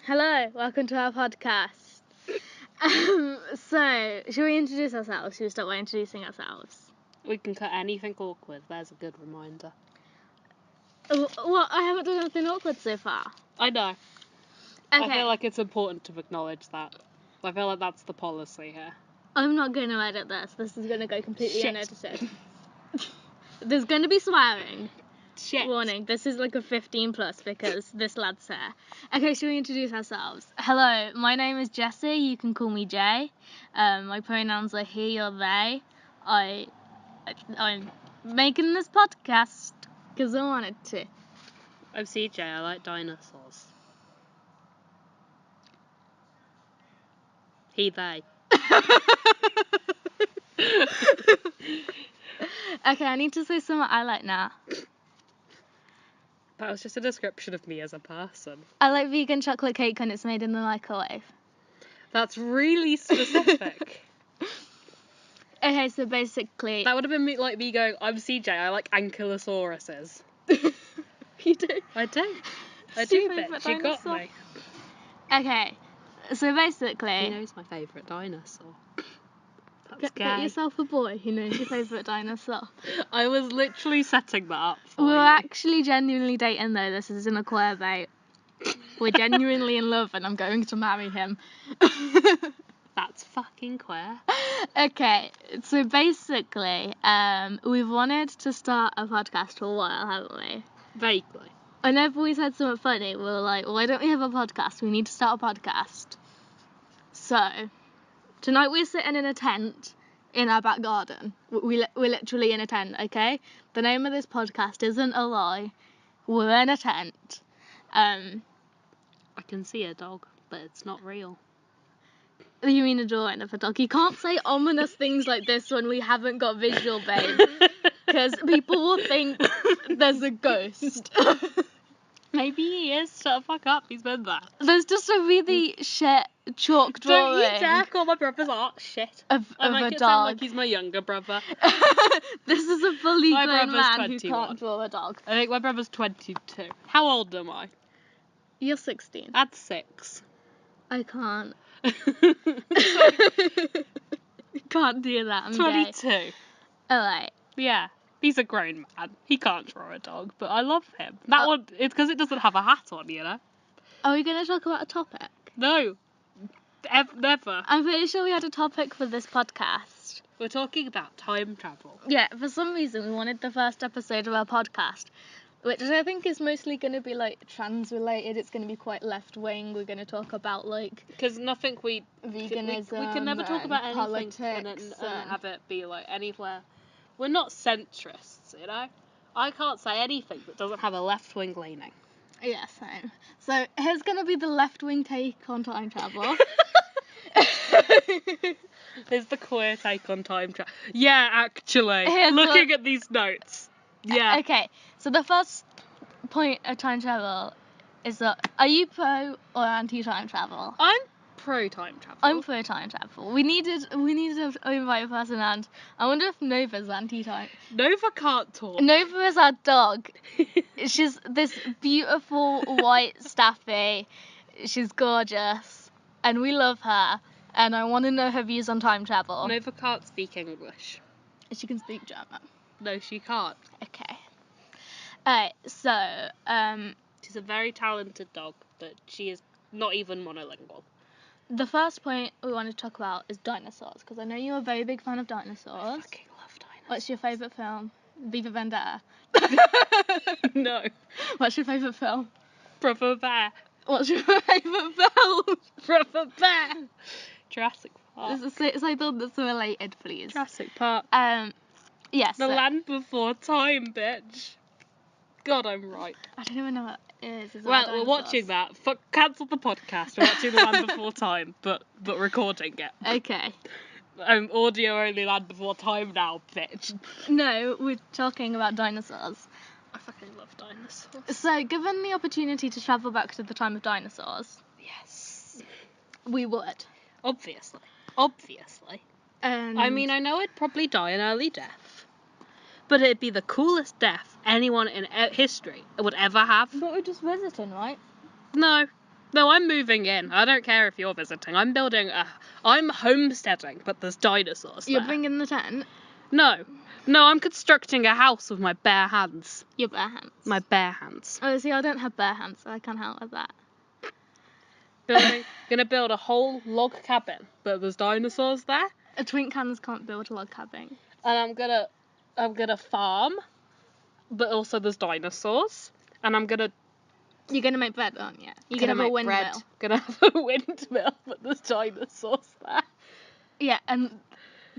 Hello, welcome to our podcast. So, should we introduce ourselves? Should we start by introducing ourselves? We can cut anything awkward, there's a good reminder. Well, I haven't done anything awkward so far. I know. Okay. I feel like it's important to acknowledge that. I feel like that's the policy here. I'm not going to edit this. This is going to go completely Shit. unedited. There's going to be swearing. Shit. Warning, this is like a 15 plus because this lad's here. Okay, should we introduce ourselves? Hello, my name is Jessie. You can call me Jay. My pronouns are he or they. I'm making this podcast because I wanted to. I'm CJ, I like dinosaurs. He, they. Okay, I need to say something I like now. That was just a description of me as a person. I like vegan chocolate cake when it's made in the microwave. That's really specific. Okay, so basically... That would have been me, like me going, I'm CJ, I like ankylosauruses. You do? I do. I It's do, your favourite bitch. You got dinosaur? me. Okay, so basically... He knows my favourite dinosaur. That's Get gay. yourself a boy who knows your favourite dinosaur. I was literally setting that up for We're you. actually genuinely dating though, this isn't a queer bait. We're genuinely in love and I'm going to marry him. That's fucking queer. Okay, so basically, we've wanted to start a podcast for a while, haven't we? Vaguely. Whenever we said something funny, we were like, why don't we have a podcast? We need to start a podcast. So, tonight we're sitting in a tent in our back garden. We're literally in a tent, okay? The name of this podcast isn't a lie. We're in a tent. I can see a dog, but it's not real. You mean a drawing of a dog? You can't say ominous things like this when we haven't got visual, babe. Because people will think there's a ghost. Maybe he is. Shut the fuck up. He's been there. There's just a really shit chalk drawing. Don't you dare call my brother's art shit. Of I a make it dog. sound like he's my younger brother. This is a fully My grown brother's man who 21. can't draw a dog. I think my brother's 22. How old am I? You're 16. That's 6. I can't. So, Can't do that. I'm 22. gay. Alright. Yeah. He's a grown man. He can't draw a dog, but I love him. That one, it's because it doesn't have a hat on, you know? Are we going to talk about a topic? No. Never. I'm pretty sure we had a topic for this podcast. We're talking about time travel. Yeah, for some reason we wanted the first episode of our podcast, which I think is mostly going to be like trans related. It's going to be quite left wing. We're going to talk about like Because nothing veganism. we can never talk about and anything politics and have it be like anywhere. We're not centrists, you know? I can't say anything that doesn't have a left wing leaning. Yeah, same. So here's going to be the left wing take on time travel. Here's the queer take on time travel. Yeah, actually. Here's Looking at these notes. Yeah. Okay, so the first point of time travel is that, are you pro or anti time travel? I'm pro time travel. I'm pro time travel. We needed to invite a person, and I wonder if Nova's anti time. Nova can't talk. Nova is our dog. She's this beautiful white staffy. She's gorgeous, and we love her. And I want to know her views on time travel. Nova can't speak English. She can speak German. No, she can't. Okay. Alright, so She's a very talented dog, but she is not even monolingual. the first point we want to talk about is dinosaurs, because I know you're a very big fan of I dinosaurs. fucking love dinosaurs. What's your favourite film? V for Vendetta. No. What's your favourite film? Brother Bear. What's your favourite film? Brother Bear. Jurassic Park. Say something that's related, please. Jurassic Park. Yes. The Land Before Time, bitch. God, I'm right. I don't even know what it is. Is it Well, about we're dinosaurs? watching that. Cancel the podcast. We're watching The Land Before Time, but recording it. Okay. Audio only Land Before Time now, bitch. No, we're talking about dinosaurs. I fucking love dinosaurs. So, given the opportunity to travel back to the time of dinosaurs, Yes. we would. Obviously. And I mean, I know I'd probably die an early death, but it'd be the coolest death anyone in history would ever have. But we're just visiting, right? No, No, I'm moving in. I don't care if you're visiting. I'm homesteading, but there's dinosaurs You're there. bringing the tent? No, I'm constructing a house with my bare hands. Your bare hands? My bare hands. Oh, see, I don't have bare hands, so I can't help with that. Gonna build a whole log cabin, but there's dinosaurs there. A twink hands can't build a log cabin. And I'm gonna farm, but also there's dinosaurs. And You're gonna make bread, aren't you? You're gonna have a windmill. bread. Gonna have a windmill, but there's dinosaurs there. Yeah, and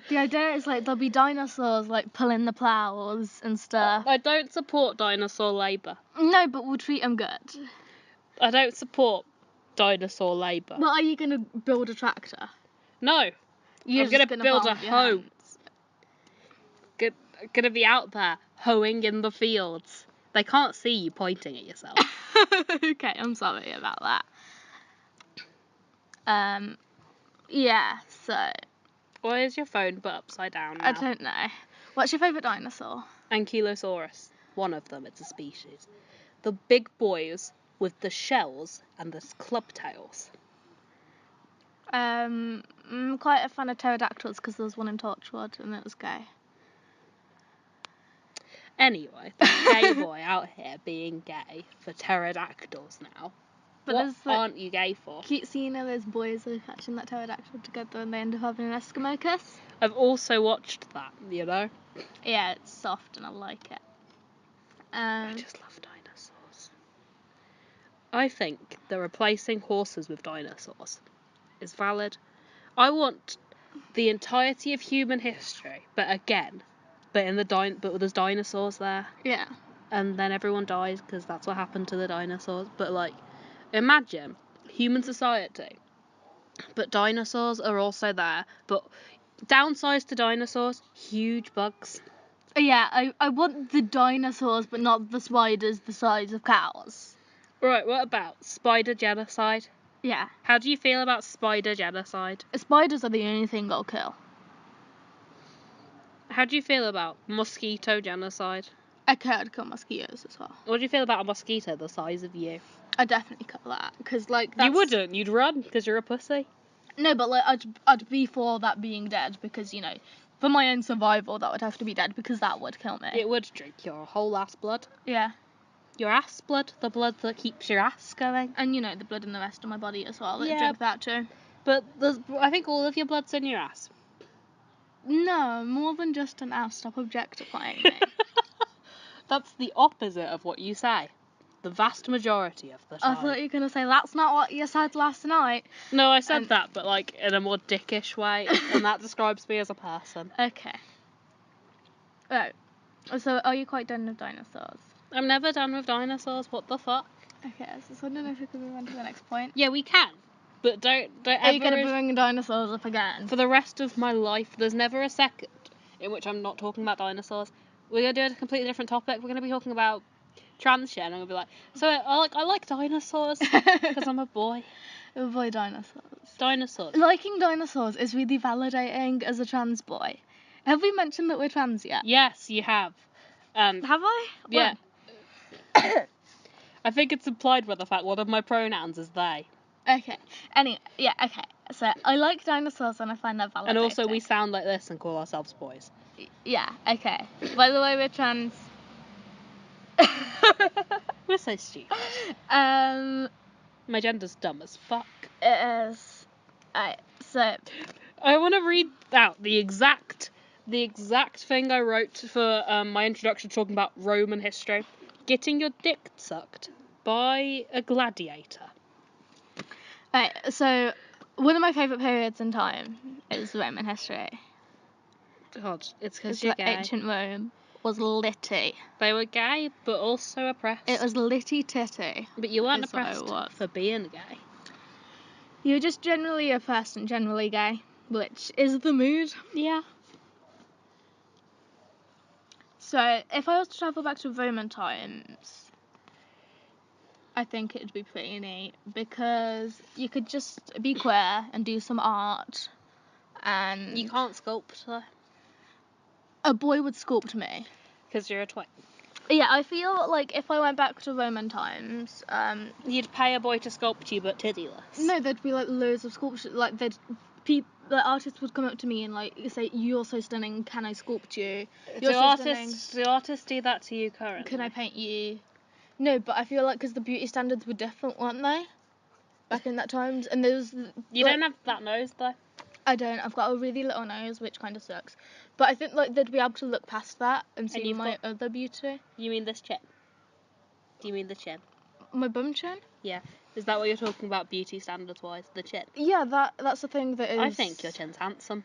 the idea is like there'll be dinosaurs like pulling the plows and stuff. I don't support dinosaur labour. No, but we'll treat them good. I don't support dinosaur labour. Well, are you gonna build a tractor? No. You're I'm gonna build a farm with your hoe. hands. Gonna be out there hoeing in the fields. They can't see you pointing at yourself. Okay, I'm sorry about that. Yeah, so Why is your phone put upside down now? I don't know. What's your favourite dinosaur? Ankylosaurus. One of them, it's a species. The big boys with the shells and the club tails. I'm quite a fan of pterodactyls because there was one in Torchwood and it was gay. Anyway, the gay boy out here being gay for pterodactyls now. But what there's, like, aren't you gay for? Cute scene of those boys are catching that pterodactyl together and they end up having an Eskimo kiss. I've also watched that, you know? Yeah, it's soft and I like it. I just love dinosaurs. I think that replacing horses with dinosaurs is valid. I want the entirety of human history, but there's dinosaurs there, Yeah. and then everyone dies because that's what happened to the dinosaurs. But like, imagine human society, but dinosaurs are also there. But downsides to dinosaurs, huge bugs. Yeah, I want the dinosaurs, but not the spiders the size of cows. Right, what about spider genocide? Yeah. How do you feel about spider genocide? Spiders are the only thing I'll kill. How do you feel about mosquito genocide? Okay, I'd kill mosquitoes as well. What do you feel about a mosquito the size of you? I'd definitely kill that, because, like, that's... You wouldn't. You'd run because you're a pussy. No, but, like, I'd be for that being dead, because, you know, for my own survival, that would have to be dead, because that would kill me. It would drink your whole ass blood. Yeah. Your ass blood, the blood that keeps your ass going. And, you know, the blood in the rest of my body as well. It'd Yeah. drink that too. But I think all of your blood's in your ass. No, more than just an ass. Stop objectifying me. That's the opposite of what you say. The vast majority of the I time. thought you were going to say, that's not what you said last night. No, I said that, but like in a more dickish way, and that describes me as a person. Okay. Right. So, are you quite done with dinosaurs? I'm never done with dinosaurs. What the fuck? Okay, so I don't know if we can move on to the next point. Yeah, we can, but don't Are you going to ever. bring dinosaurs up again? For the rest of my life, there's never a second in which I'm not talking about dinosaurs. We're gonna do a completely different topic. We're gonna be talking about trans shit, and I'm gonna be like, so I like dinosaurs because I'm a boy. Avoid dinosaurs. Dinosaurs. Liking dinosaurs is really validating as a trans boy. Have we mentioned that we're trans yet? Yes, you have. Have I? Yeah. I think it's implied by the fact one of my pronouns is they. Okay. Anyway, yeah, okay. So, I like dinosaurs and I find that validating. And also we sound like this and call ourselves boys. Yeah, okay. By the way, we're trans. We're so stupid. My gender's dumb as fuck. It is. Alright, so. I want to read out the exact thing I wrote for my introduction talking about Roman history. Getting your dick sucked by a gladiator. Right, so one of my favourite periods in time is Roman history. God, it's because It's you're like gay. ancient Rome was litty. They were gay, but also oppressed. It was litty titty. But you weren't is what it oppressed was. for being gay. You were just generally oppressed and generally gay, which is the mood. Yeah. So, if I was to travel back to Roman times, I think it'd be pretty neat because you could just be queer and do some art, and You can't sculpt though. a boy would sculpt me. Because you're a twink. Yeah, I feel like if I went back to Roman times, You'd pay a boy to sculpt you, but tiddyless. no, there'd be like loads of sculpture. Like like artists would come up to me and like say, "You're so stunning. Can I sculpt you? You're Do so artists do that to you currently? Can I paint you?" No, but I feel like because the beauty standards were different, weren't they? Back in that times, and there's. You don't have that nose though. I don't. I've got a really little nose, which kind of sucks. But I think like they'd be able to look past that and see my other beauty. You mean this chin? Do you mean the chin? My bum chin? Yeah. Is that what you're talking about beauty standards wise? The chin? Yeah, that's the thing that is. I think your chin's handsome.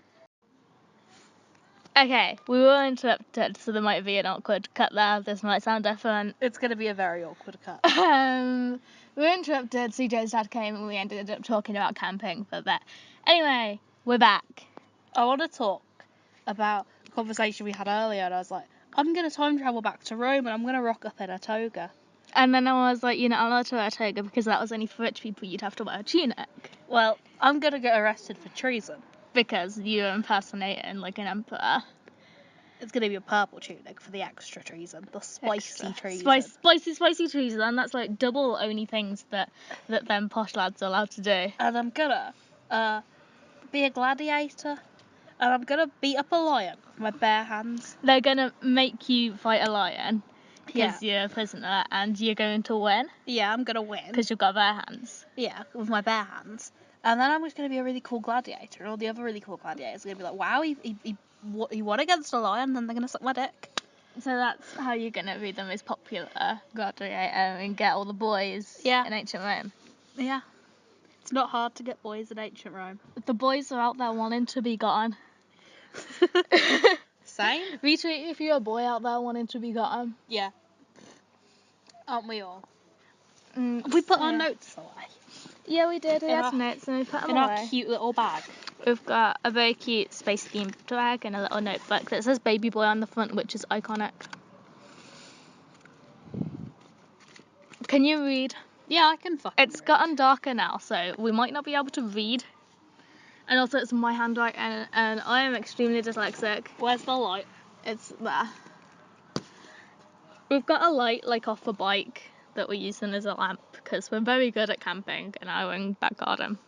Okay, we were interrupted, so there might be an awkward cut there. This might sound different. It's going to be a very awkward cut. We were interrupted. CJ's dad came and we ended up talking about camping for a bit. Anyway, we're back. I want to talk about a conversation we had earlier, and I was like, I'm going to time travel back to Rome and I'm going to rock up in a toga. And then I was like, you're not allowed to wear a toga because that was only for rich people. You'd have to wear a tunic. Well, I'm going to get arrested for treason. Because you're impersonating like an emperor. It's going to be a purple tunic for the extra treason. The spicy treason. Spicy treason. That's like double only things that them posh lads are allowed to do. And I'm going to be a gladiator. And I'm going to beat up a lion with my bare hands. They're going to make you fight a lion. Because Yeah. you're a prisoner and you're going to win. Yeah, I'm going to win. Because you've got bare hands. Yeah, with my bare hands. And then I'm just going to be a really cool gladiator. And all the other really cool gladiators are going to be like, wow, he won against a lion. Then they're going to suck my dick. So that's how you're going to be the most popular gladiator and get all the boys in ancient Rome. Yeah. It's not hard to get boys in ancient Rome. The boys are out there wanting to be gotten. Same? Retweet if you're a boy out there wanting to be gotten. Yeah. Aren't we all? We put our notes away. Yeah, we did. We had notes and we put them in away. Our cute little bag. We've got a very cute space-themed bag and a little notebook that says baby boy on the front, which is iconic. Can you read? Yeah, I can fucking It's gotten darker now, so we might not be able to read. And also it's my handwriting and I am extremely dyslexic. Where's the light? It's there. We've got a light like off a bike that we're using as a lamp because we're very good at camping in our own back garden.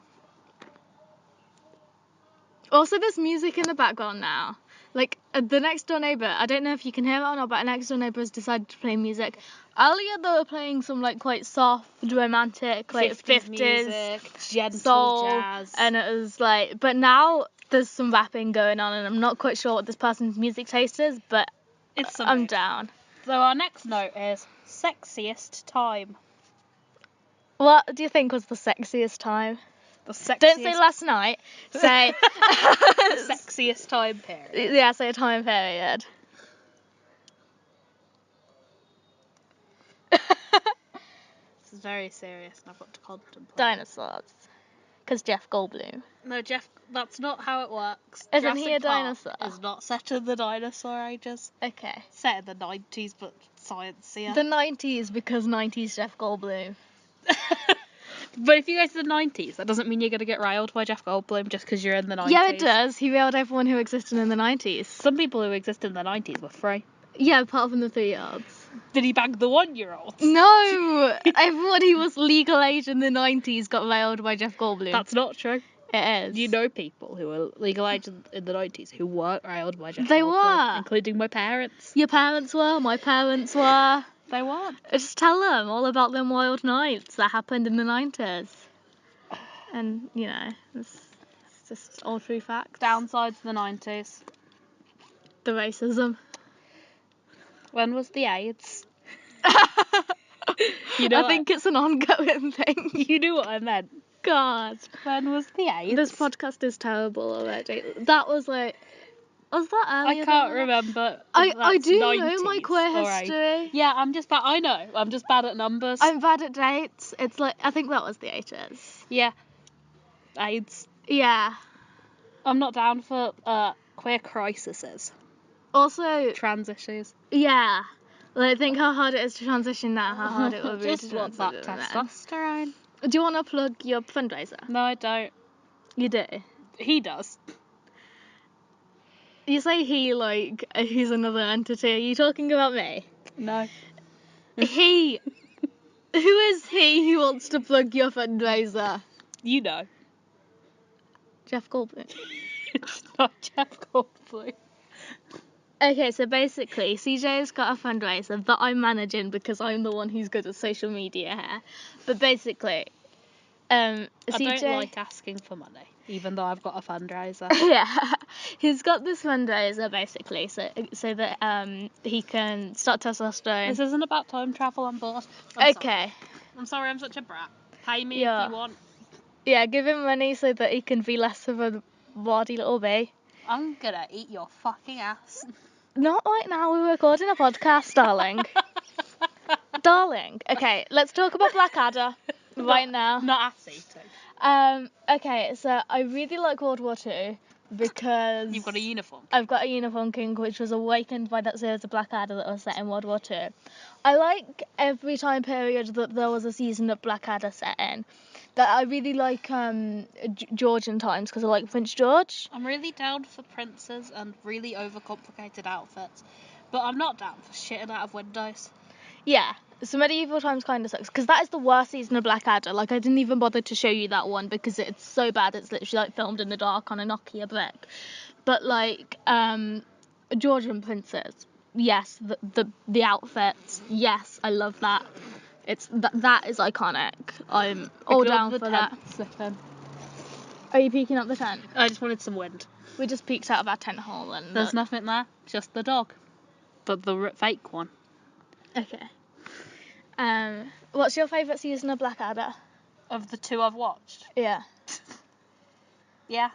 Also, there's music in the background now. Like, the next door neighbour, I don't know if you can hear it or not, but our next door neighbour has decided to play music. Earlier, they were playing some, like, quite soft, romantic, like, 50s music, gentle soul, jazz. and it was like, but now there's some rapping going on, and I'm not quite sure what this person's music taste is, but I'm down. So our next note is sexiest time. What do you think was the sexiest time? The sexiest. Don't say last night. Say the sexiest time period. Yeah, say a time period. This is very serious, and I've got to contemplate. Dinosaurs. Because Jeff Goldblum. No, Jeff. That's not how it works. Isn't Jurassic he a Park dinosaur? Is not set in the dinosaur ages. Okay. Set in the 90s, but sciencier. The 90s because 90s Jeff Goldblum. But if you go to the 90s, that doesn't mean you're going to get railed by Jeff Goldblum just because you're in the 90s. Yeah, it does. He railed everyone who existed in the 90s. Some people who existed in the 90s were free. Yeah, apart from the 3-year-olds. Did he bang the 1-year-olds? No! Everyone who was legal age in the 90s got railed by Jeff Goldblum. That's not true. It is. You know people who were legal age in the 90s who weren't railed by Jeff They Goldblum, were. including my parents. Your parents were, my parents were. They weren't. Just tell them all about them wild nights that happened in the 90s. And, you know, it's just all true facts. Downsides of the 90s. The racism. When was the AIDS? I think it's an ongoing thing. You knew what I meant. God. When was the AIDS? This podcast is terrible already. That was like... Was that earlier? I can't remember. I do know 90s my queer history. Yeah, I'm just bad. I know. I'm just bad at numbers. I'm bad at dates. It's like... I think that was the 80s. Yeah. AIDS. Yeah. I'm not down for queer crises. Also... Trans issues. Yeah. Like, think how hard it is to transition now, how hard it will be Just to want that transition then. testosterone. Do you want to plug your fundraiser? No, I don't. You do? He does. You say he like he's another entity. Are you talking about me? No. He. Who is he who wants to plug your fundraiser? You know. Jeff Goldblum. It's not Jeff Goldblum. Okay, so basically, CJ's got a fundraiser that I'm managing because I'm the one who's good at social media here. But basically, I CJ... don't like asking for money, even though I've got a fundraiser. Yeah, he's got this fundraiser basically, so that he can start testosterone. This isn't about time travel on board. Okay. I'm sorry, I'm such a brat. Pay me Yeah. if you want. Yeah, give him money so that he can be less of a warty little bee. I'm gonna eat your fucking ass. Not right now, we're recording a podcast, darling. Darling. Okay, let's talk about Blackadder right now. Not ass eating. Okay, so I really like World War II because... You've got a uniform. I've got a uniform king which was awakened by that series of Blackadder that was set in World War II. I like every time period that there was a season of Blackadder set in. That I really like Georgian times because I like Prince George. I'm really down for princes and really overcomplicated outfits, but I'm not down for shitting out of windows. Yeah, so medieval times kind of sucks because that is the worst season of Blackadder. Like, I didn't even bother to show you that one because it's so bad. It's literally like filmed in the dark on a Nokia brick. But like Georgian princes, yes, the outfits, yes, I love that. It's that is iconic. I'm all down for that. Are you peeking up the tent? I just wanted some wind. We just peeked out of our tent hole and There's nothing there, just the dog, but the fake one. Okay. What's your favourite season of Blackadder? Of the two I've watched. Yeah. Yeah.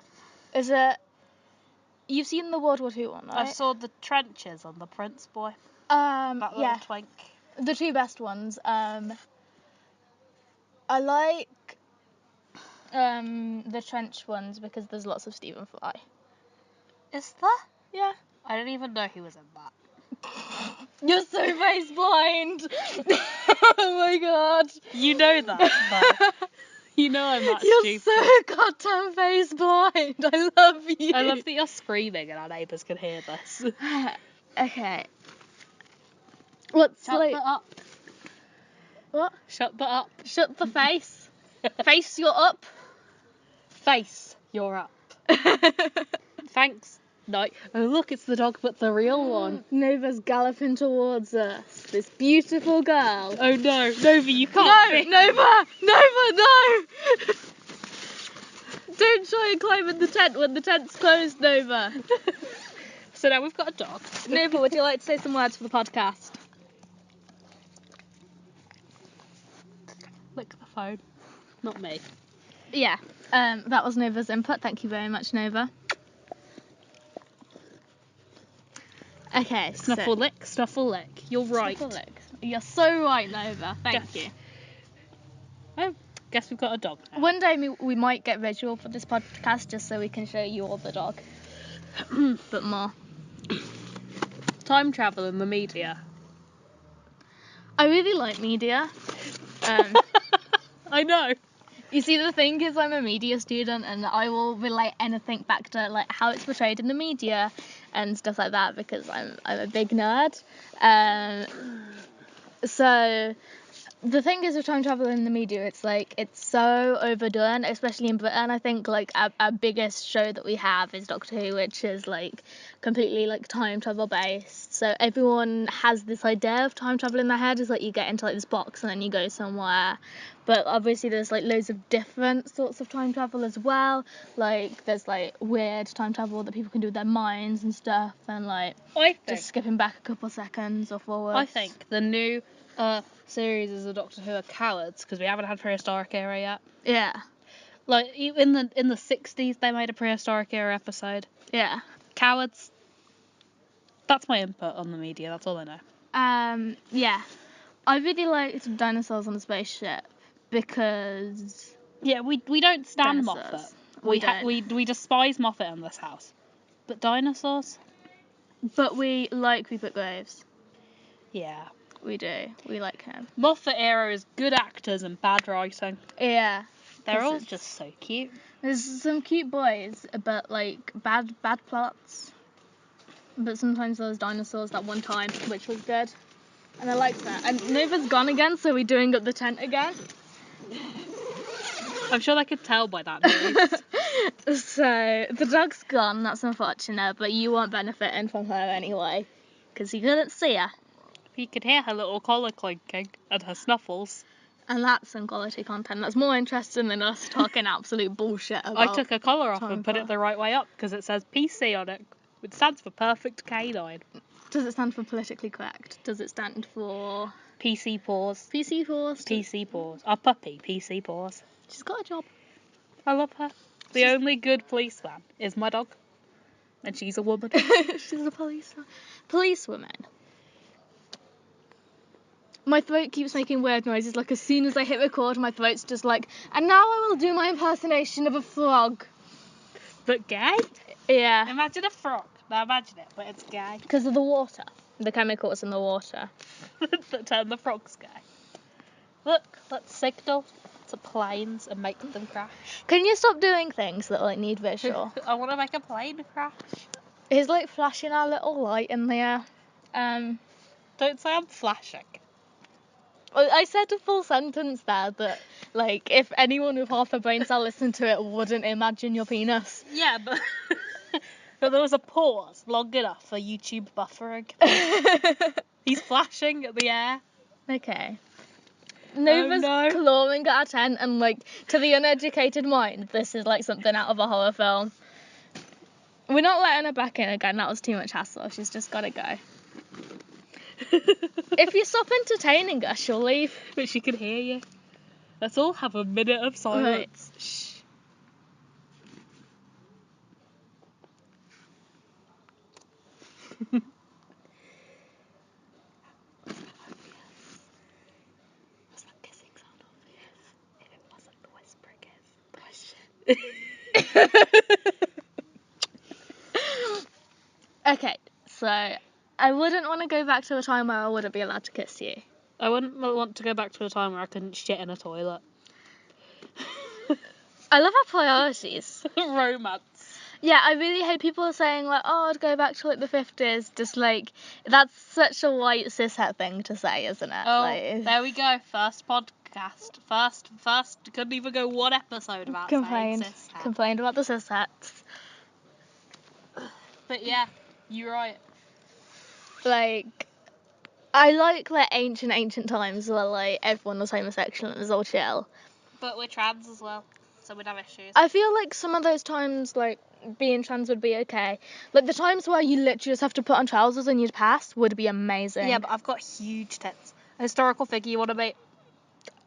Is it? You've seen the World War II one, right? I saw the trenches on the Prince Boy. Yeah. Little twink. The two best ones. I like the trench ones because there's lots of Stephen Fry. Is there? Yeah. I didn't even know he was in that. You're so face blind. Oh my god. You know that, though. You know I'm not You're stupid. so goddamn face blind. I love you. I love that you're screaming and our neighbours can hear this. Okay. What's Shut like... the up. What? Shut the up. Shut the face. Face, you're up. Face, you're up. Thanks. No. Oh, look, it's the dog, but the real one. Nova's galloping towards us. This beautiful girl. Oh no, Nova, you can't be. Nova! Nova, no! Don't try and climb in the tent when the tent's closed, Nova. So now we've got a dog. Nova, would you like to say some words for the podcast? Lick the phone. Not me. Yeah. That was Nova's input. Thank you very much, Nova. Okay, Snuffle lick, snuffle lick. You're right. Snuffle lick. You're so right, Nova. Thank you. Oh, guess we've got a dog now. One day we might get visual for this podcast just so we can show you all the dog. But more. Time travel in the media. I really like media. I know. You see, the thing is, I'm a media student and I will relate anything back to like how it's portrayed in the media and stuff like that because I'm a big nerd. So the thing is with time travel in the media, it's like it's so overdone, especially in Britain. I think like our biggest show that we have is Doctor Who, which is like completely like time travel based. So everyone has this idea of time travel in their head, is like you get into like this box and then you go somewhere. But obviously there's like loads of different sorts of time travel as well. Like there's like weird time travel that people can do with their minds and stuff, and like just skipping back a couple seconds or forwards. I think the new series as a Doctor Who are cowards because we haven't had prehistoric era yet. Yeah. Like in the 60s they made a prehistoric era episode. Yeah. Cowards. That's my input on the media. That's all I know. Yeah. I really liked Dinosaurs on the Spaceship because we don't stand dinosaurs. Moffat. We despise Moffat in this house. But dinosaurs? But we like Rupert Graves. Yeah. We do. We like him. Moffat era is good actors and bad writing. Yeah. They're all just so cute. There's some cute boys, but like bad plots. But sometimes there's dinosaurs that one time, which was good. And I like that. And Nova's gone again, so we're doing up the tent again. I'm sure they could tell by that noise. So, the dog's gone, that's unfortunate, but you weren't benefiting from her anyway, because you couldn't see her. You could hear her little collar clinking and her snuffles. And that's some quality content. That's more interesting than us talking absolute bullshit about... I took her collar off Time and put for- it the right way up, because it says PC on it, which stands for Perfect Canine. Does it stand for politically correct? Does it stand for... PC paws. PC force? PC paws. Our puppy, PC paws. She's got a job. I love her. The only good policeman is my dog. And she's a woman. She's a policewoman. My throat keeps making weird noises, like as soon as I hit record, my throat's just like, and now I will do my impersonation of a frog. But gay? Yeah. Imagine a frog. Now imagine it, but it's gay. Because of the water. The chemicals in the water. That turn the frogs gay. Look, let's signal to planes and make them crash. Can you stop doing things that like need visual? I want to make a plane crash. He's like flashing our little light in the air. Don't say I'm flashing. I said a full sentence there that, like, if anyone with half a brain cell listened to it wouldn't imagine your penis. Yeah, but but there was a pause long enough for YouTube buffering. He's flashing at the air. Okay. Nova's no. clawing at our tent, and, like, to the uneducated mind, this is, like, something out of a horror film. We're not letting her back in again. That was too much hassle. She's just got to go. If you stop entertaining her, she'll leave. But she can hear you. Let's all have a minute of silence. Right. Shh. Was that kissing sound obvious? If it wasn't, the whispering is. Okay, so I wouldn't want to go back to a time where I wouldn't be allowed to kiss you. I wouldn't want to go back to a time where I couldn't shit in a toilet. I love our priorities. Romance. Yeah, I really hate people saying, like, oh, I'd go back to, like, the 50s. Just, like, that's such a white cishet thing to say, isn't it? Oh, like, there we go. First podcast. First. Couldn't even go one episode about saying cishet. Complained about the cishets. But yeah, you're right. Like, I like ancient times where, like, everyone was homosexual and it was all chill. But we're trans as well, so we'd have issues. I feel like some of those times, like, being trans would be okay. Like, the times where you literally just have to put on trousers and you'd pass would be amazing. Yeah, but I've got huge tits. A historical figure you want to meet?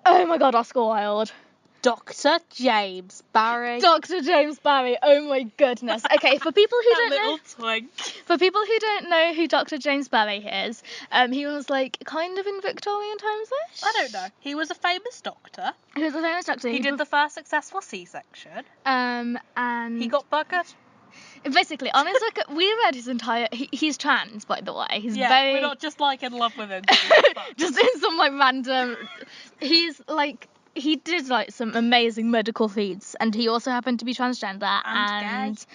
Oh my god, Oscar Wilde. Dr. James Barry. Dr. James Barry, oh my goodness. Okay, for people who That don't know... little twink. For people who don't know who Dr. James Barry is, he was, like, kind of in Victorian times-ish? I don't know. He was a famous doctor. He was a famous doctor. He did the first successful C-section. And... He got buggered. Basically, on his, like, we read his entire... he's trans, by the way. He's Yeah, very... we're not just, like, in love with him. Just in some, like, random... He's, like... He did, like, some amazing medical feats, and he also happened to be transgender, and gay.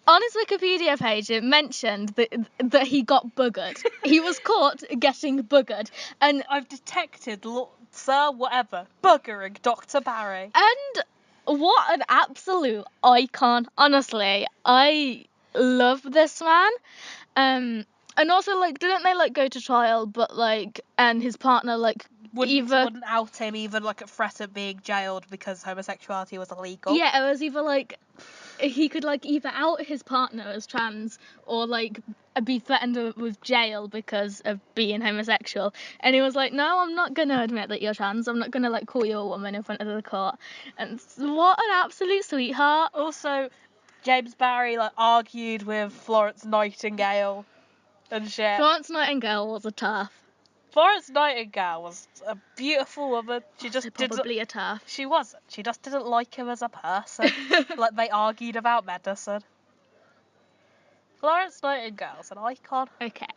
on his Wikipedia page, it mentioned that he got buggered. He was caught getting buggered, and I've detected, Sir whatever, buggering Dr. Barry. And what an absolute icon. Honestly, I love this man. And also, like, didn't they, like, go to trial, but, like, and his partner, like, Wouldn't out him, even, like, at threat of being jailed because homosexuality was illegal. Yeah, it was either, like, he could, like, either out his partner as trans or, like, be threatened with jail because of being homosexual. And he was like, no, I'm not going to admit that you're trans. I'm not going to, like, call you a woman in front of the court. And what an absolute sweetheart. Also, James Barry, like, argued with Florence Nightingale and shit. Florence Nightingale was a TERF. Florence Nightingale was a beautiful woman. She just Probably a TERF. She wasn't. She just didn't like him as a person. Like, they argued about medicine. Florence Nightingale's an icon. Okay,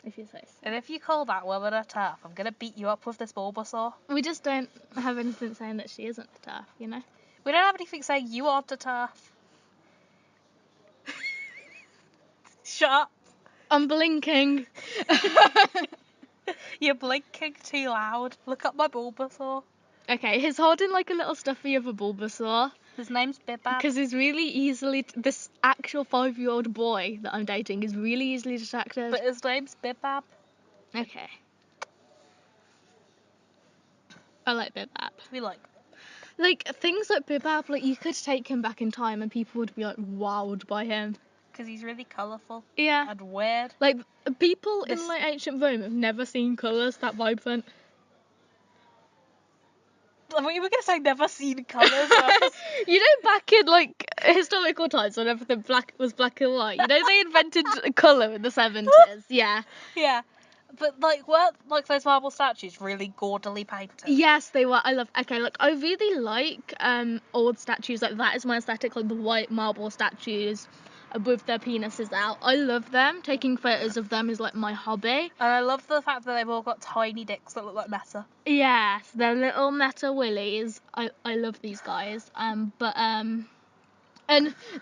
if you say so. And if you call that woman a TERF, I'm going to beat you up with this Bulbasaur. We just don't have anything saying that she isn't a TERF, you know? We don't have anything saying you aren't a TERF. Shut up. I'm blinking. You're blinking too loud. Look up my Bulbasaur. Okay, he's holding like a little stuffy of a Bulbasaur. His name's Bibab. Because he's really easily... This actual 5-year-old boy that I'm dating is really easily distracted. But his name's Bibab. Okay. I like Bibab. We like. Like, things like Bibab, like, you could take him back in time and people would be, like, wowed by him. Because he's really colourful. Yeah. And weird. Like, people in, like, ancient Rome have never seen colours that vibrant. I thought you were going to say never seen colours. You know, back in, like, historical times when everything was black and white, you know, they invented colour in the 70s. Yeah. Yeah. But, like, weren't, like, those marble statues really gaudily painted? Yes, they were. Okay, look, I really like old statues. Like, that is my aesthetic, like the white marble statues with their penises out. I love them. Taking photos of them is, like, my hobby. And I love the fact that they've all got tiny dicks that look like meta. Yes, they're little meta willies. I love these guys. And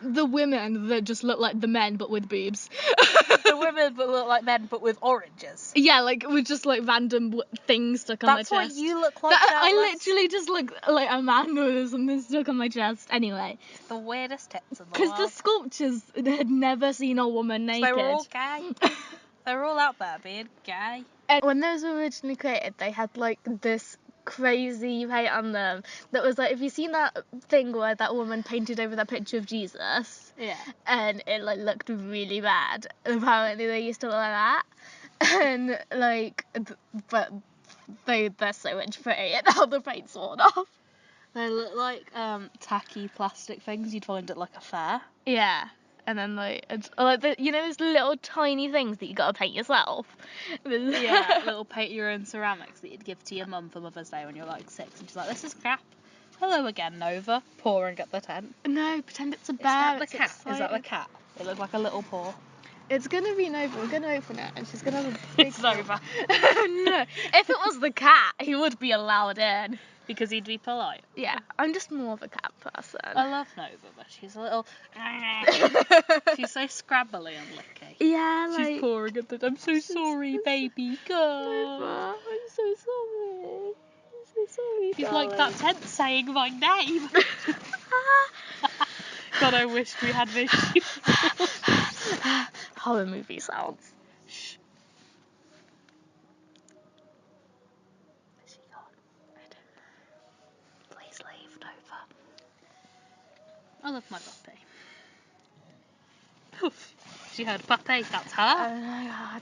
the women that just look like the men but with boobs. The women that look like men but with oranges. Yeah, like with just like random things stuck on my chest. That's what you look like. I literally just look like a man with something stuck on my chest. Anyway. It's the weirdest tits in the world. Because the sculptures had never seen a woman naked. They were all gay. They were all out there being gay. And when those were originally created, they had like this crazy paint on them that was like, have you seen that thing where that woman painted over that picture of Jesus? Yeah. And it like looked really bad. Apparently they used to look like that. And like, but they're so much prettier now the paint's worn off. They look like tacky plastic things you'd find at like a fair. Yeah. And then like, it's like you know those little tiny things that you gotta paint yourself. Yeah, little paint your own ceramics that you'd give to your mum for Mother's Day when you're like 6, and she's like, "This is crap." Hello again, Nova. Pawing at the tent. No, pretend it's a bear. Is that the it's cat? exciting. Is that the cat? It looks like a little paw. It's gonna be Nova. We're gonna open it, and she's gonna have a big. It's Nova. No, if it was the cat, he would be allowed in. Because he'd be polite. Yeah, I'm just more of a cat person. I love Nova, but she's a little. She's so scrabbly and licky. Yeah, like. She's pawing at the. I'm so sorry, baby. Go. Nova, I'm so sorry. I'm so sorry. She's like that tent saying my name. God, I wish we had visuals. Horror movie sounds. Shh. Where's she gone? I don't know. Please leave, Nova. I love my puppy. Poof. She heard puppy, that's her.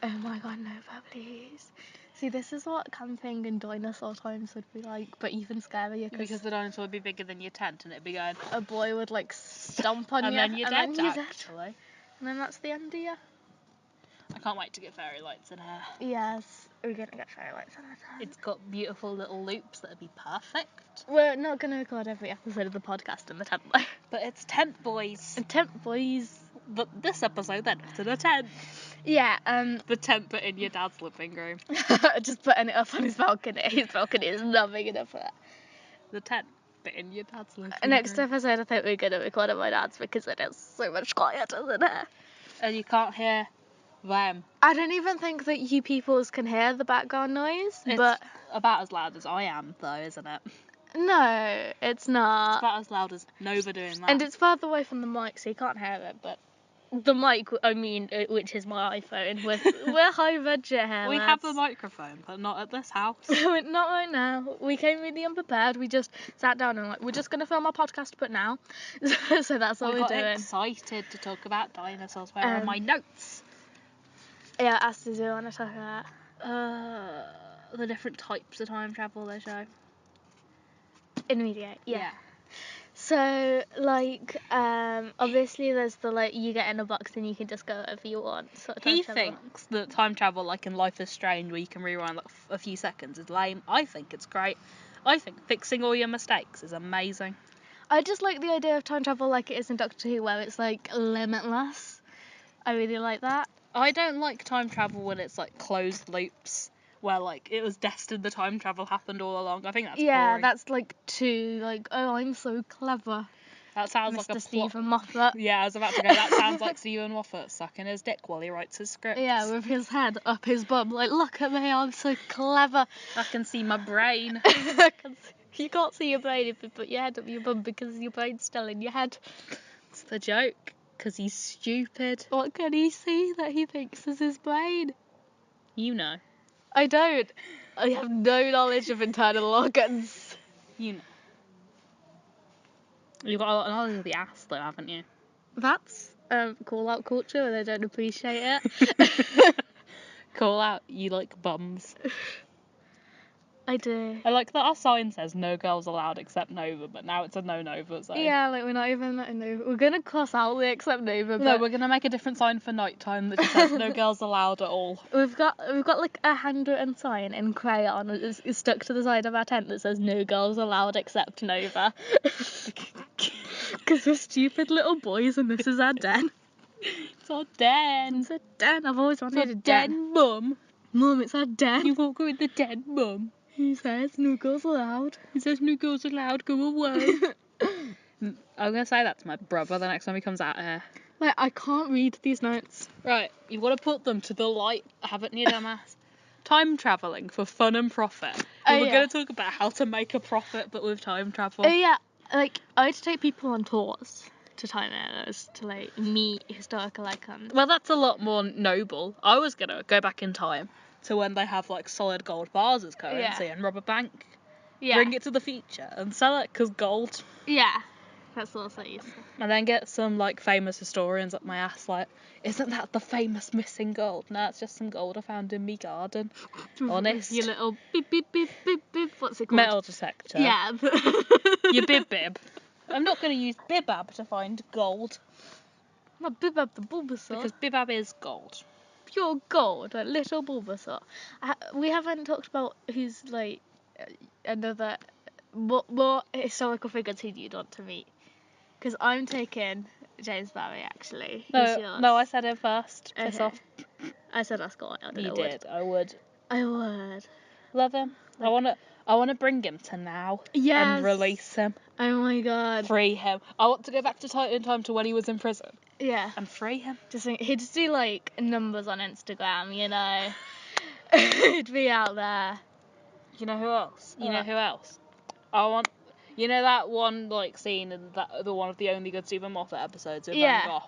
Oh my god, Nova, please. See, this is what camping and dinosaur times would be like, but even scarier Because the dinosaur would be bigger than your tent and it'd be going. a boy would like stomp on And you, then you're and dead, then you're dead. actually. And then that's the end of you. I can't wait to get fairy lights in here. Yes, we're gonna get fairy lights on our tent. It's got beautiful little loops that'd be perfect. We're not gonna record every episode of the podcast in the tent though. But it's tent boys. And tent boys. But this episode then, to the tent. Yeah, The tent but in your dad's living room. just putting it up on his balcony. His balcony is not big enough for that. The tent but in your dad's living room. Next episode I think we're gonna record at my dad's because it is so much quieter than here. And you can't hear them. I don't even think that you peoples can hear the background noise, It's but about as loud as I am though, isn't it? no, it's not. It's about as loud as Nova doing that. And it's further away from the mic, so you can't hear it, but the mic, I mean, which is my iPhone, we're high budget here. We have a microphone, but not at this house. Not right now. We came really unprepared. We just sat down and like, we're just going to film our podcast, but now. So that's what I we're got doing. excited to talk about dinosaurs. Where are my notes? Yeah, as do you want to talk about? The different types of time travel they show. In media, yeah. Yeah. So, like, obviously there's the, like, you get in a box and you can just go wherever you want sort of time He travel. thinks that time travel, like in Life is Strange, where you can rewind like a few seconds, is lame. I think it's great. I think fixing all your mistakes is amazing. I just like the idea of time travel like it is in Doctor Who, where it's, like, limitless. I really like that. I don't like time travel when it's like closed loops, where like it was destined the time travel happened all along. I think that's boring. That's, like, too, like, oh, I'm so clever. That sounds like a Mr. plot. Stephen Moffat. Yeah, I was about to go, that sounds like Stephen Moffat sucking his dick while he writes his scripts. Yeah, with his head up his bum, like, look at me, I'm so clever. I can see my brain. You can't see your brain if you put your head up your bum because your brain's still in your head. It's the joke, because he's stupid. What can he see that he thinks is his brain? You know. I don't. I have no knowledge of internal organs. You know. You've got a lot of knowledge of the ass, though, haven't you? That's call out culture and I don't appreciate it. Call out, you like bums. I do. I like that our sign says no girls allowed except Nova, but now it's a no Nova zone. Yeah, like we're not even letting Nova. We're gonna cross out the except Nova. No, But we're gonna make a different sign for nighttime that just says no girls allowed at all. we've got like a handwritten sign in crayon. It's stuck to the side of our tent that says no girls allowed except Nova. Because we're stupid little boys and this is our den. It's our den. It's a den. I've always wanted It's a our den. den, mum. Mum, it's our den. You won't go in the den, mum. He says no girls allowed. He says no girls allowed, go away. I'm gonna say that to my brother the next time he comes out here. Like, I can't read these notes. Right, you've got to put them to the light, haven't you, dumbass? Time travelling for fun and profit. We're yeah. going to talk about how to make a profit, but with time travel. Oh yeah, like I had to take people on tours to time areas to like meet historical icons. Well, that's a lot more noble. I was going to go back in time to when they have like solid gold bars as currency and rob a bank. Yeah. Bring it to the future and sell it because gold. Yeah. That's also useful. And then get some like famous historians up my ass like, isn't that the famous missing gold? No, it's just some gold I found in me garden. Honest. Your little beep beep beep beep beep. What's it called? Metal detector. Yeah. Your bib. I'm not going to use bibab to find gold. Not Bibab the Bulbasaur. Because bibab is gold. Pure gold, like little Bulbasaur. We haven't talked about who's like another what historical figures who you'd want to meet. Because I'm taking James Barry actually. Who's yours? No, I said it first. Piss Okay. off. I said Ascot. I You did. I would. I would. Love him. Like- I wanna bring him to now. Yes. And release him. Oh my god. Free him. I want to go back in time to when he was in prison. Yeah. And free him. He'd just do like numbers on Instagram, you know. He'd be out there. You know who else? What? I want. You know that one like scene in the one of the only good Stephen Moffat episodes of Yeah. Van Gogh.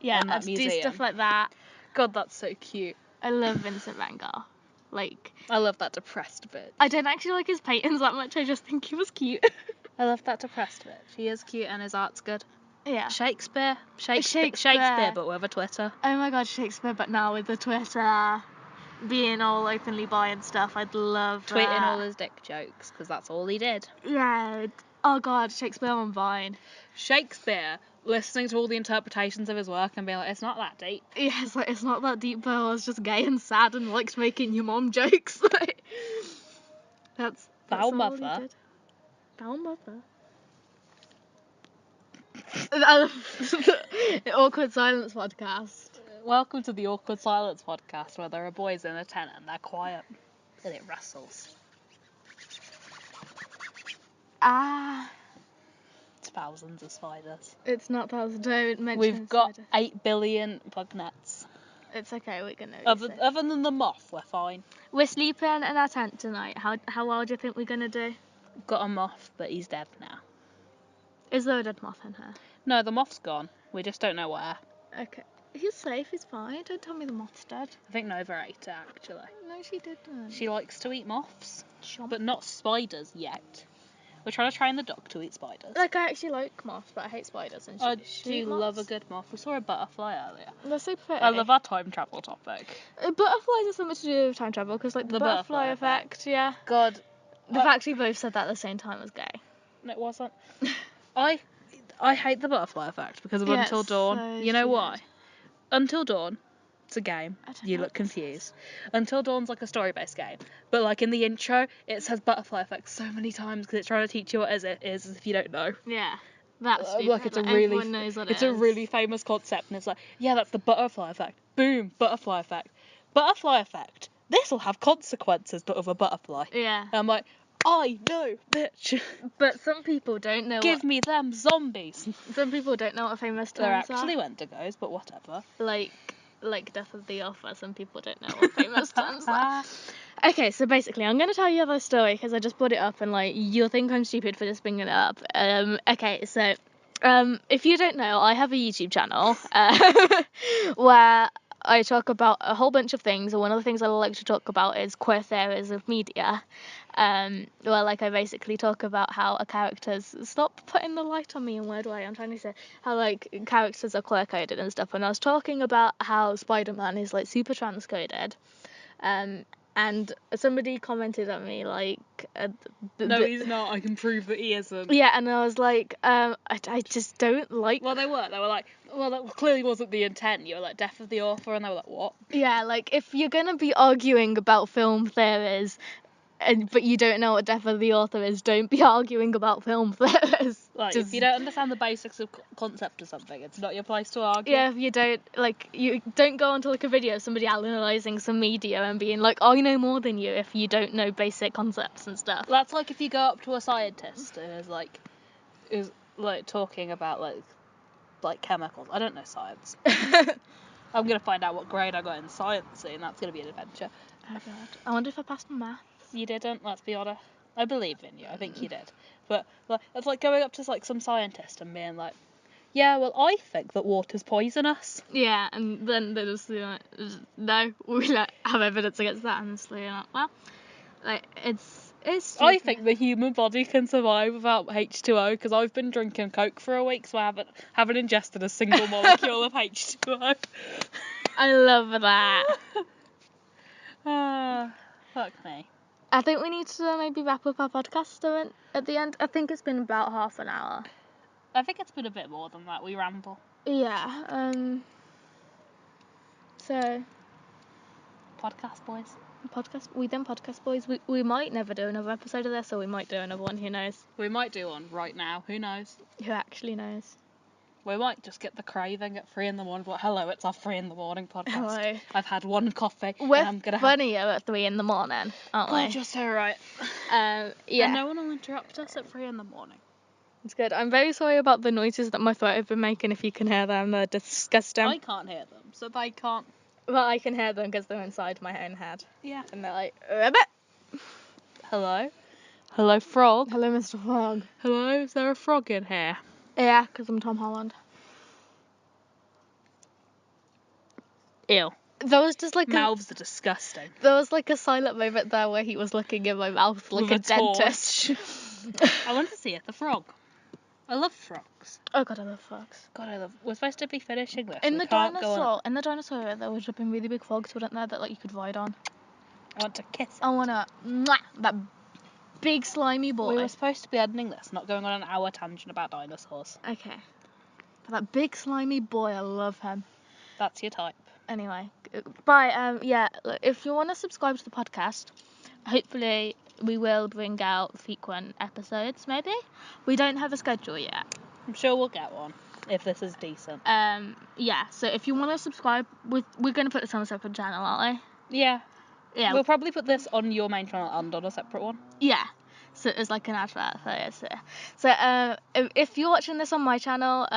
Yeah, And that I'd do museum. stuff like that. God, that's so cute. I love Vincent Van Gogh. Like, I love that depressed bitch. I don't actually like his paintings that much. I just think he was cute. I love that depressed bitch. He is cute and his art's good. Yeah. Shakespeare, Shakespeare. but with a Twitter. Oh my god, Shakespeare, but now with the Twitter, being all openly bi and stuff, I'd love Tweeting that. all his dick jokes, because that's all he did. Yeah. Oh god, Shakespeare on Vine. Shakespeare, listening to all the interpretations of his work and being like, it's not that deep. Yeah, it's not that deep, but I was just gay and sad and likes making your mom jokes. Like, that's Foul all mother. he did. Foul mother. Awkward Silence podcast. Welcome to the Awkward Silence podcast, where there are boys in a tent and they're quiet. And it rustles. It's thousands of spiders. It's not thousands. Don't mention We've got spider. 8 billion bug nets. It's okay, we're gonna. Other than the moth, we're fine. We're sleeping in our tent tonight. How well do you think we're gonna do? Got a moth, but he's dead now. Is there a dead moth in here? No, the moth's gone. We just don't know where. Okay. He's safe, he's fine. Don't tell me the moth's dead. I think Nova ate it, actually. No, she didn't. She likes to eat moths, Chomp. but not spiders yet. We're trying to train the dog to eat spiders. Like, I actually like moths, but I hate spiders. And I she do eat love a moths. good moth. We saw a butterfly earlier. They're so pretty. I love our time travel topic. Butterflies have something to do with time travel, because, like, the butterfly effect, yeah. God. The fact we both said that at the same time was gay. No, it wasn't. I hate the butterfly effect because of Yeah, Until it's Dawn. so You know stupid. why? Until Dawn, it's a game. I don't You know look what this is. confused. Until Dawn's like a story-based game, but like in the intro, it says butterfly effect so many times because it's trying to teach you what it is if you don't know. Yeah. That's stupid. Like it's a everyone knows what it's it a is. really famous concept, and it's like, yeah, that's the butterfly effect. Boom, butterfly effect. Butterfly effect. This will have consequences, but of a butterfly. Yeah. And I'm like, I know, bitch. But some people don't know. Give me them zombies. Some people don't know what famous They're terms actually are. Wendigos, but whatever. Like Death of the Author. Some people don't know what famous terms are. Okay, so basically, I'm gonna tell you the story because I just brought it up, and like you'll think I'm stupid for just bringing it up. Okay, so if you don't know, I have a YouTube channel where I talk about a whole bunch of things, and one of the things I like to talk about is queer theories of media. Where like I basically talk about how a character's stop putting the light on me in a weird way. I'm trying to say how like characters are queer coded and stuff, and I was talking about how Spider-Man is like super transcoded. And somebody commented at me like, No, he's not. I can prove that he isn't. yeah, and I was like, I just don't like. Well, they were like, well, that clearly wasn't the intent. You were like, Death of the Author, and they were like, what? Yeah, like if you're gonna be arguing about film theories, but you don't know what Death of the Author is, don't be arguing about film theories. Like, Just, if you don't understand the basics of concept or something, it's not your place to argue. yeah, if you don't go onto like a video of somebody analysing some media and being like, I know more than you if you don't know basic concepts and stuff. That's like if you go up to a scientist and is talking about like chemicals. I don't know science. I'm gonna find out what grade I got in science soon. That's gonna be an adventure. Oh god, I wonder if I passed my math. You didn't. Let's be honest. I believe in you. I think you did. But like, it's like going up to like some scientist and being like, yeah, well, I think that water's poisonous. Yeah, and then they just like, no, we like have evidence against that, and it's like, well, like it's. I think the human body can survive without H2O because I've been drinking Coke for a week, so I haven't ingested a single molecule of H2O. I love that. Fuck me. I think we need to maybe wrap up our podcast at the end. I think it's been about half an hour. I think it's been a bit more than that. We ramble. Yeah. So. Podcast boys. Podcast boys. We might never do another episode of this, or we might do another one. Who knows? We might do one right now. Who knows? Who actually knows? We might just get the craving at 3 a.m. But hello, it's our 3 a.m. podcast. Hello. I've had one coffee. We're and I'm gonna funnier at 3 a.m, aren't we? Just so right. Yeah. And no one will interrupt us at 3 a.m. It's good. I'm very sorry about the noises that my throat have been making. If you can hear them, they're disgusting. I can't hear them, so they can't. Well, I can hear them because they're inside my own head. Yeah. And they're like, hello? Hello, frog? hello, Mr. Frog. Hello? Is there a frog in here? Yeah, because I'm Tom Holland. Ew. There was just like Mouths are disgusting. There was like a silent moment there where he was looking in my mouth like With a a dentist. I want to see it. The frog. I love frogs. Oh god, I love frogs. God, we're supposed to be finishing this. In the dinosaur era, there would have been really big frogs, wouldn't there, that like you could ride on. I want to kiss it. I wanna that big slimy boy. We were supposed to be ending this, not going on an hour tangent about dinosaurs. Okay. But that big slimy boy, I love him. That's your type. Anyway, bye. Yeah, if you want to subscribe to the podcast, hopefully we will bring out frequent episodes. Maybe we don't have a schedule yet. I'm sure we'll get one if this is decent. Yeah. So if you want to subscribe, we're gonna put this on a separate channel, aren't we? Yeah. Yeah. We'll probably put this on your main channel and on a separate one. Yeah. So it's like an advert for it. So if you're watching this on my channel,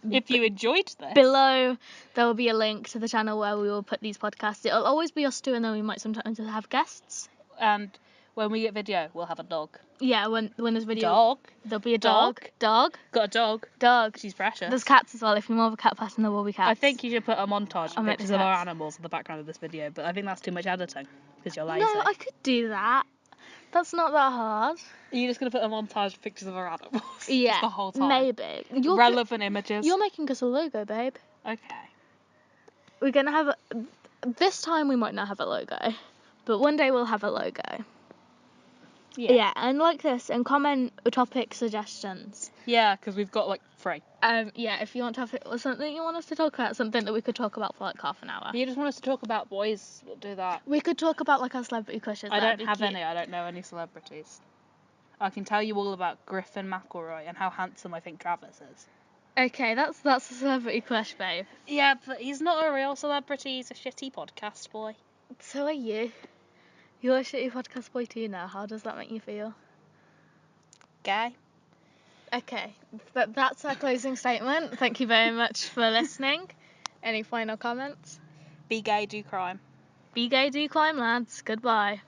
if you enjoyed this, below there will be a link to the channel where we will put these podcasts. It'll always be us two, and then we might sometimes have guests. And when we get video, we'll have a dog. Yeah, when there's video. Dog. There'll be a dog. Dog. Got a dog. Dog. She's precious. There's cats as well. If you're more of a cat person, there will be cats. I think you should put a montage of pictures of our cats. animals in the background of this video, but I think that's too much editing because you're lazy. No, I could do that. That's not that hard. Are you just going to put a montage of pictures of our animals? Yeah. Just the whole time? Maybe. Relevant images. You're making us a logo, babe. Okay. We're going to have this time we might not have a logo, but one day we'll have a logo. Yeah, and like this, and comment topic suggestions. Yeah, because we've got like 3. Yeah, if you want to have something you want us to talk about, something that we could talk about for like half an hour. You just want us to talk about boys, we'll do that. We could talk about like our celebrity crushes. I don't have any. I don't know any celebrities. I can tell you all about Griffin McElroy and how handsome I think Travis is. Okay, that's a celebrity crush, babe. Yeah, but he's not a real celebrity. He's a shitty podcast boy. So are you. You're a shitty podcast boy too now. How does that make you feel? Gay. Okay, that's our closing statement. Thank you very much for listening. Any final comments? Be gay, do crime. Be gay, do climb, lads. Goodbye.